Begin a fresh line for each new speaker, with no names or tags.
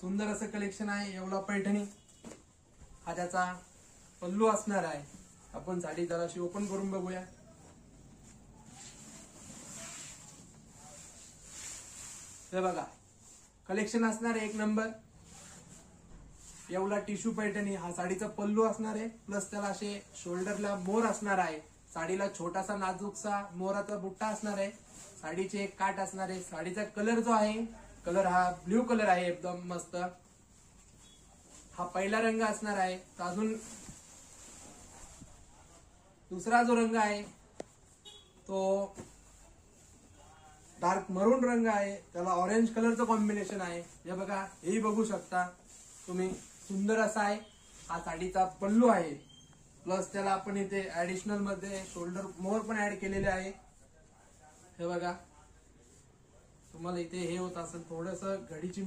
सुंदर असं कलेक्शन आहे. येवला पैठणी हा त्याचा पल्लू असणार आहे. आपण साडी जराशी ओपन करून बघूया. हे बघा, कलेक्शन असणार आहे एक नंबर. येवला टिश्यू पैठणी हा साडीचा पल्लू असणार आहे. प्लस त्याला असे शोल्डरला मोर असणार आहे. साडीला छोटासा नाजूकसा मोराचा बुट्टा असणार आहे. साडीचे एक काठ असणार आहे. साडीचा कलर जो आहे, कलर हा ब्ल्यू कलर आहे, एकदम मस्त. हा पहिला रंग असणार आहे. तर अजून दुसरा जो रंग आहे तो डार्क मरून रंग आहे. त्याला ऑरेंज कलरचं कॉम्बिनेशन आहे. हे बघा, हेही बघू शकता तुम्ही. सुंदर असा आहे. हा साडीचा पल्लू आहे. प्लस त्याला आपण इथे ऍडिशनल मध्ये शोल्डर मोर पण ऍड केलेले आहे. हे बघा, तुम्हाला इथे हे होत असेल थोडंसं घडीची